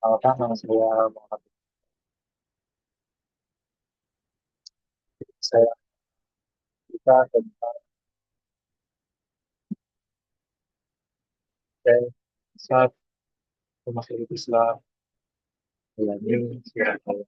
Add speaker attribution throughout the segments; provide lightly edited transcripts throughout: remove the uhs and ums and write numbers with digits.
Speaker 1: Apakah nama saya Muhammad? Saya kita tentang saat rumah sakit Islam ini silakan.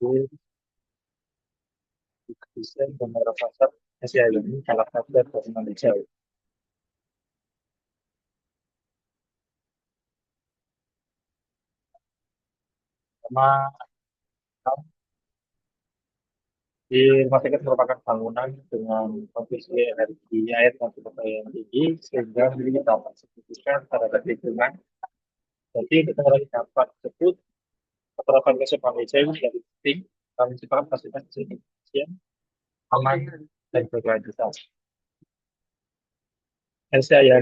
Speaker 1: Jadi Kristen dan pasar Asia ini salah satu dari Indonesia. Karena di rumah sakit merupakan bangunan dengan kondisi energi air dan sumber yang tinggi sehingga memiliki dampak signifikan terhadap lingkungan. Jadi untuk mengurangi dampak tersebut, penerapan konsep Indonesia ini menjadi penting dalam menciptakan fasilitas kesehatan aman dan berkelanjutan. LCIA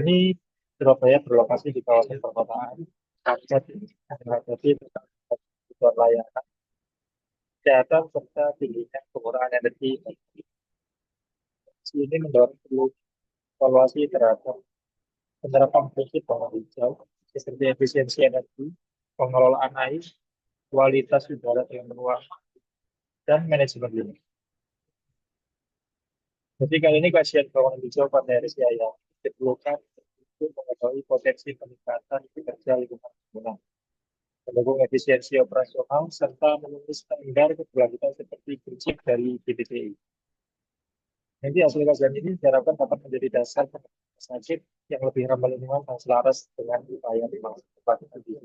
Speaker 1: Surabaya berlokasi di kawasan perkotaan, Kabupaten menghadapi kebutuhan layanan kesehatan serta tingginya penggunaan energi. Ini mendorong perlu evaluasi terhadap penerapan prinsip bangun hijau, seperti efisiensi energi, pengelolaan air, kualitas udara yang ruang, dan manajemen lingkungan. Jadi kali ini kajian bangunan hijau pada RSIA diperlukan untuk mengetahui potensi peningkatan kinerja lingkungan bangunan, mendukung efisiensi operasional, serta memenuhi standar keberlanjutan seperti prinsip dari GBTI. Nanti hasil kajian ini diharapkan dapat menjadi dasar penerapan sakit yang lebih ramah lingkungan dan selaras dengan upaya dimanfaatkan di.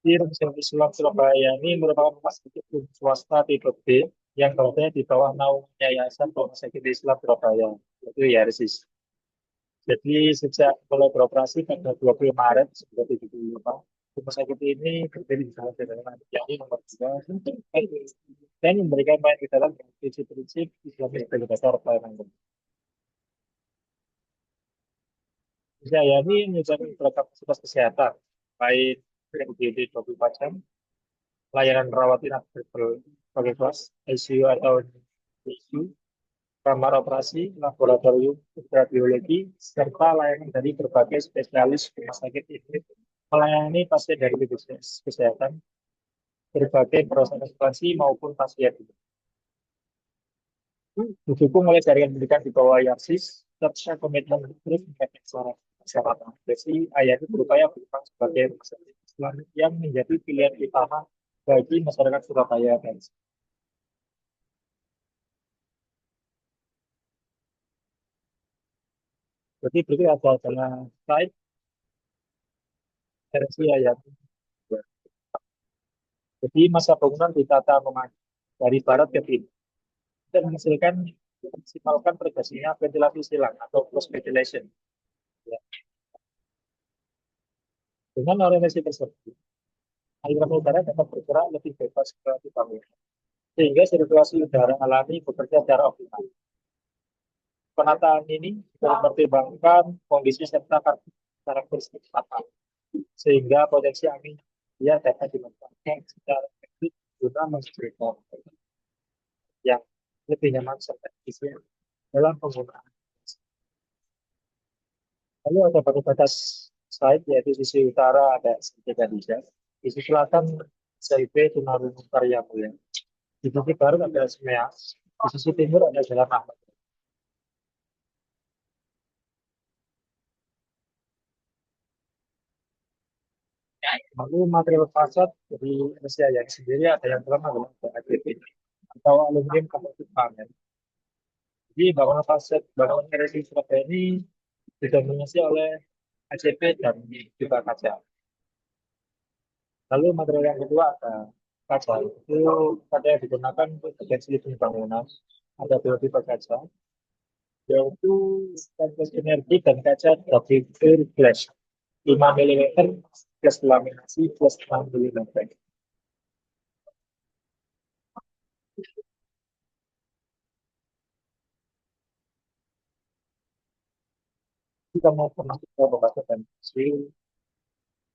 Speaker 1: Jadi Rumah Sakit Islam Surabaya ini merupakan rumah sakit umum swasta tipe B yang berada di bawah naungan Yayasan Rumah Sakit Islam Surabaya, yaitu YARSIS. Jadi sejak mulai beroperasi pada 20 Maret 1975, rumah sakit ini berdiri di Jalan Jenderal Ahmad nomor 2 dan memberikan banyak di dalam prinsip-prinsip Islamis sebagai dasar pelayanan. Saya ini menyediakan beragam fasilitas kesehatan, baik PMGD 24 jam, layanan rawat inap berbagai kelas, ICU atau NICU, kamar operasi, laboratorium, radiologi, serta layanan dari berbagai spesialis rumah sakit ini melayani pasien dari BPJS Kesehatan, berbagai proses asuransi maupun pasien. Didukung oleh jaringan pendidikan di bawah YARSIS, serta komitmen terus meningkatkan suara masyarakat. Jadi, ayat itu berupaya berkembang sebagai rumah sakit Islam yang menjadi pilihan utama bagi masyarakat Surabaya. Jadi, berarti ada adalah slide versi ayat. Jadi, masa bangunan ditata memadai dari barat ke timur dan menghasilkan maksimalkan terjadinya ventilasi silang atau close ventilation. Ya. Dengan orientasi tersebut, aliran udara dapat bergerak lebih bebas ke bangunan, sehingga sirkulasi udara alami bekerja secara optimal. Penataan ini juga mempertimbangkan kondisi serta karakteristik tanah, sehingga potensi angin dia dapat dimanfaatkan secara efektif guna memberikan yang lebih nyaman serta efisien dalam penggunaan. Lalu ada batas site, yaitu sisi utara ada segitiga tiga, sisi selatan CIP Tunarungu Karya Mulia, di sisi barat ada Semeas, di sisi timur ada Jalan Ahmad. Lalu material fasad dari Asia yang sendiri ada yang pertama adalah AGP atau aluminium composite panel. Jadi bangunan fasad bangunan RSI Surabaya ini didominasi oleh ACP dan juga kaca. Lalu material yang kedua ada kaca. Itu kaca yang digunakan untuk bagian seliping bangunan. Ada dua tipe kaca, yaitu stainless energi dan kaca double clear glass. 5 mm plus laminasi plus 6 mm. Kita mau masuk ke pembahasan kecil,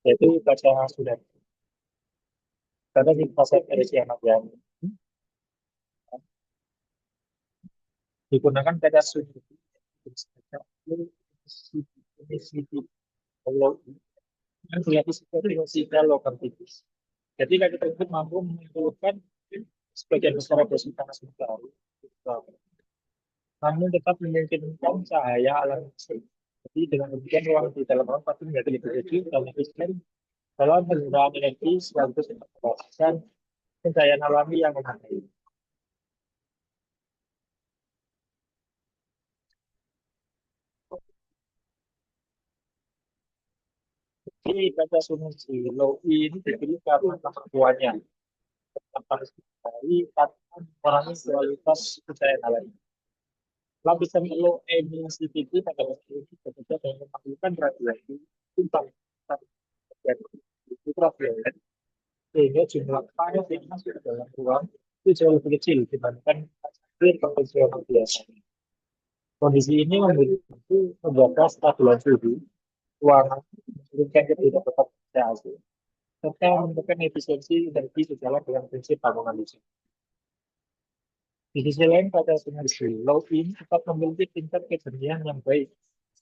Speaker 1: yaitu kaca sudah. Karena di fase edisi anak yang digunakan kaca sudah. Kalau yang kelihatan seperti lokal tipis. Jadi kaca tersebut mampu mengumpulkan sebagian besar radiasi panas matahari, namun tetap memungkinkan cahaya alami. Jadi dengan demikian ruang di dalam ruang pasti menjadi lebih kecil dan efisien dalam penggunaan energi sekaligus mendapatkan pencahayaan alami yang memadai. Jadi kaca sungai low ini dipilih karena kemampuannya tanpa dari karena mengurangi kualitas pencahayaan alami. Lapisan low emissivity pada waktu itu bekerja dengan memerlukan radiasi timbang ultraviolet sehingga jumlah panas yang masuk ke dalam ruang itu jauh lebih kecil dibandingkan clear konvensional biasa. Kondisi ini menjaga stabilan suhu ruangan, menurunkan ketidakpastian AC, serta menentukan efisiensi energi sejalan dengan prinsip bangunan listrik. Di sisi lain, pada sinergi low ini tetap memiliki tingkat kejernihan yang baik,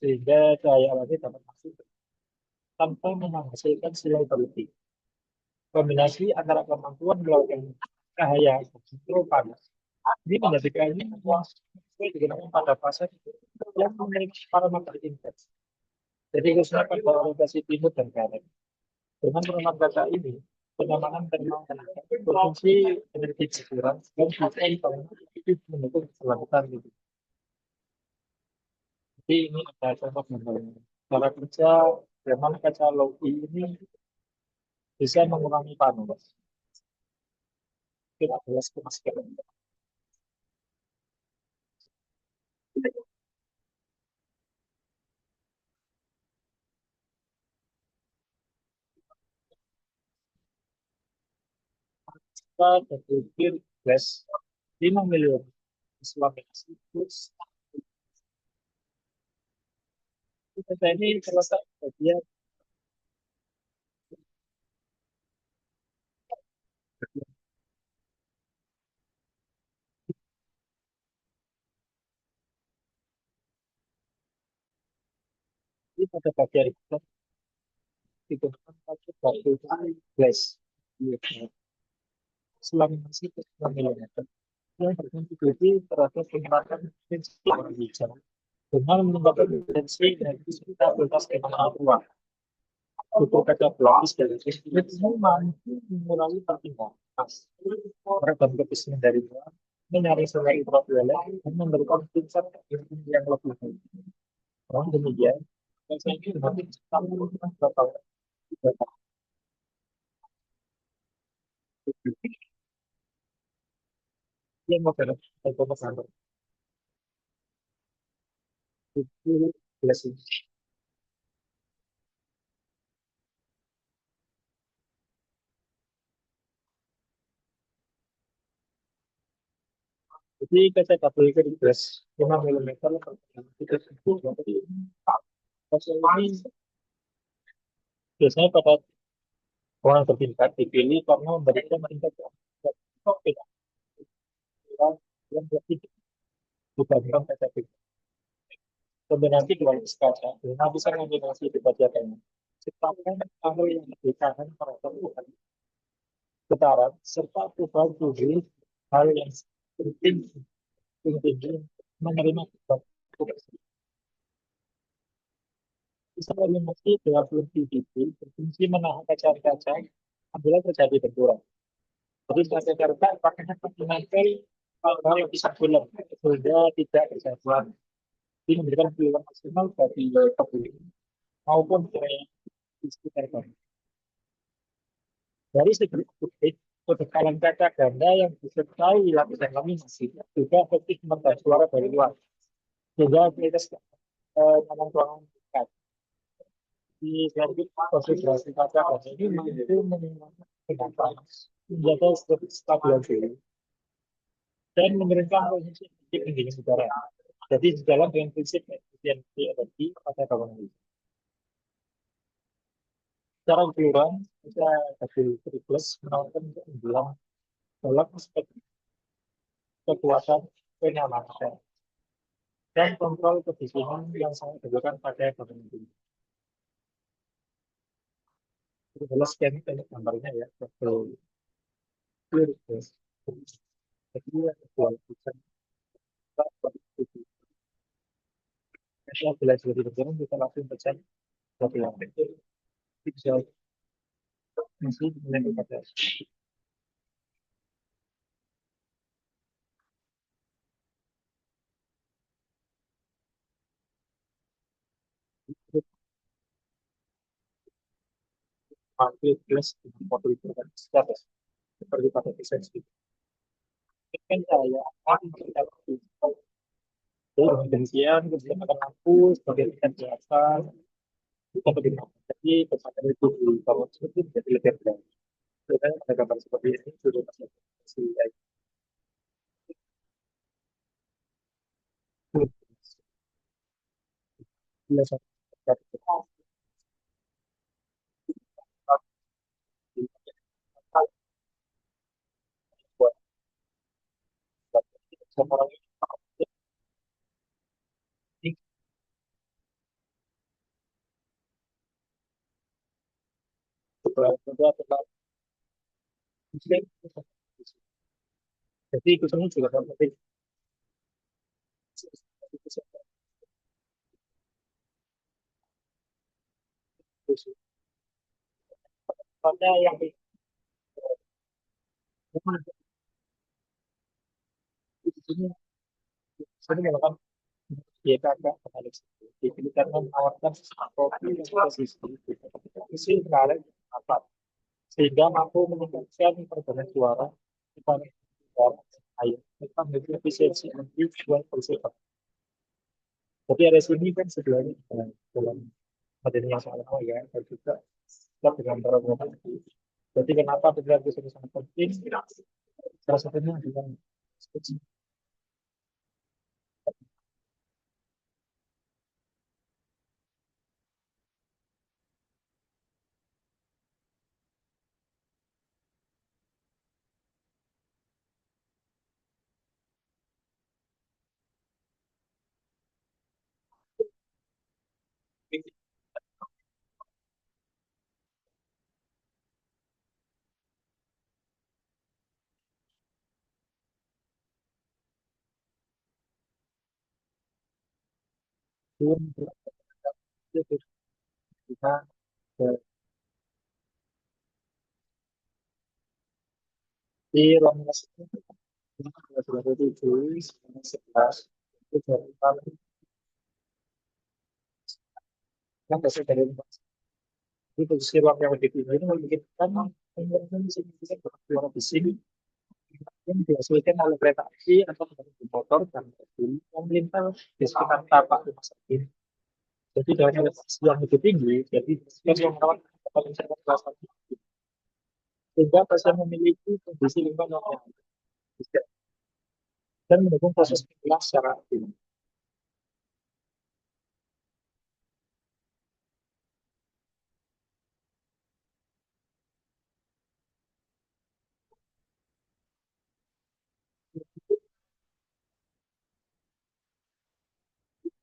Speaker 1: sehingga cahaya alami dapat masuk tanpa menghasilkan silau berlebih. Kombinasi antara kemampuan melakukan cahaya kontrol panas ini menjadikan ini sesuai digunakan pada pasien yang memiliki parameter intens. Jadi khususnya pada orientasi timur dan barat. Dengan penerapan data ini, kenyamanan terminal tenaga, berfungsi energi berkurang, dan bisa itu mendukung keselamatan itu. Jadi ini ada contoh gambarnya. Cara kerja bagaimana kaca low E ini bisa mengurangi panas. Kita jelas kemaskiran. Kita berpikir gas 5 miliar selama plus kita ini terletak bagian di pada bagian itu digunakan pakai batu gas selama masih 6 milimeter yang berkontribusi terhadap peningkatan intensitas warna hijau dengan meningkatkan potensi energi stabilitas keamanan ruang. Buku kaca pelapis dari listrik ini mampu mengurangi perpindahan pas meredam kebisingan dari luar, menyaring sungai ultraviolet, dan memberikan tingkat yang lebih baik. Namun demikian, saya ini lebih cepat menggunakan beberapa data yang modern atau pesantren. Itu jelas ini. Jadi kaca double glass 5 mm itu berarti kaca ini biasanya pada orang bertingkat dipilih karena memberikan tingkat tidak yang lebih dibandingkan kaca biru. Kombinasi dua kaca, nah bisa kombinasi di bagian ciptakan kalau yang ditahan terhadap getaran serta perubahan suhu hal yang penting tinggi menerima feedback bisa eliminasi 20 PVC berfungsi menahan kaca-kaca apabila terjadi benturan. Jadi kaca-kaca pakainya menempel kalau bisa bulat sehingga tidak berjatuhan. Ini memberikan peluang maksimal bagi pembeli maupun di sekitar kami. Dari segi optik, kebekalan kaca ganda yang disertai lapisan laminasi juga efektif menekan suara dari luar. Sehingga kualitas memang ruangan dekat. Di grafik konsentrasi kaca kaca ini mampu meningkatkan kenapa menjaga stabilitas dan menurunkan posisi pendingin udara. Jadi sejalan dengan prinsip efisiensi energi pada bangunan ini. Secara keseluruhan, kita hasil triplus menawarkan keunggulan dalam aspek kekuatan, kenyamanan, dan kontrol kedisiplinan yang sangat dibutuhkan pada bangunan ini. Itu adalah scan ini gambarnya ya. Triplus. Jadi dua lukisan kita belajar di negara kita langsung persen satu lantai. Itu bisa masih menempel pada market plus modul secara seperti pada desain kan saya akan kita demikian kemudian akan lampu sebagai tingkat biasa kita bagaimana jadi pesan itu di bawah seperti jadi lebih berat sebenarnya ada gambar seperti ini sudah masih biasa buat sekarang ini juga adalah jadi itu semua juga penting pada yang ini sering melakukan ya kakak kembali jadi karena menawarkan kopi yang posisi isi menarik apa sehingga mampu meningkatkan perbedaan suara dibanding suara air kita memiliki efisiensi energi 20%. Tapi ada sini kan sebenarnya dalam materi yang sama ya dan juga kita dengan program jadi kenapa program itu sangat penting salah satunya adalah kita di ruang sudah tujuh, sebelas, itu dari kali yang dasar dari itu posisi ruang yang lebih tinggi itu memungkinkan penggunaan signifikan suara bising yang dihasilkan oleh kereta api atau kendaraan motor dan mobil yang melintas di sekitar tapak rumah sakit. Jadi dengan elevasi yang lebih tinggi, jadi yang merawat paling sangat kelas satu, sehingga pasien memiliki kondisi lingkungan yang baik dan mendukung proses pemulihan secara optimal.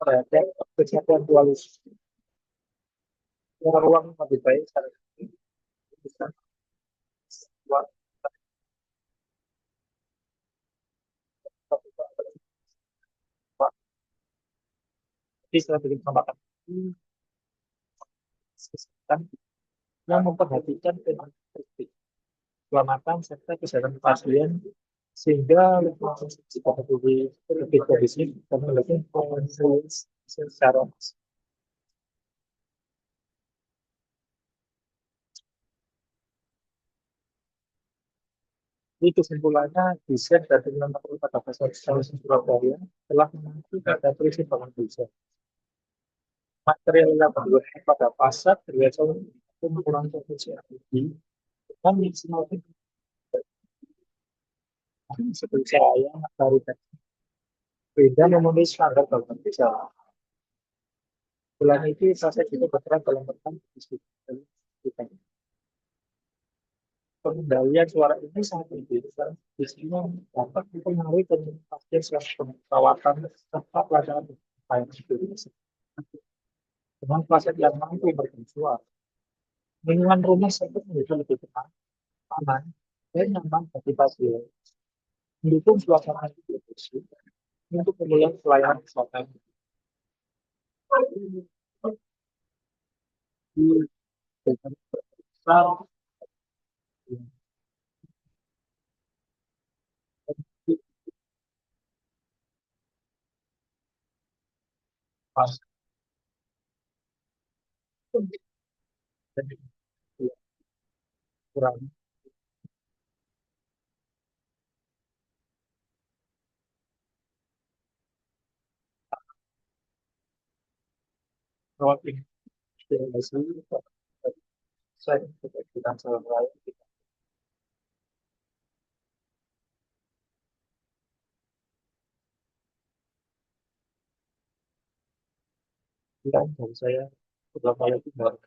Speaker 1: Terhadap kesehatan dualisme ruang lebih baik secara bisa buat jadi strategi pengembangan kesehatan yang memperhatikan penting keselamatan serta kesehatan pasien sehingga lingkungan jika lebih kondusif dan mendukung pemulihan secara itu kesimpulannya desain dari nomor pada pasar Surabaya telah mengacu pada prinsip bangun desa material yang berguna pada pasar biasa itu menggunakan potensi energi kan maksimal itu seperti saya dari tadi beda memenuhi standar bangunan desa. Bulan itu saya juga berperan dalam tentang diskusi pengendalian suara ini sangat penting karena biasanya dapat mempengaruhi pasien selama perawatan serta pelajaran baik itu dengan pasien yang mampu bersuara. Lingkungan rumah sakit menjadi lebih tenang, aman, dan nyaman bagi pasien. Mendukung suasana hidup bersih untuk pemulihan pelayanan kesehatan di besar pas dan kurang rawat inspirasi saya kita salah dan saya beberapa kali baru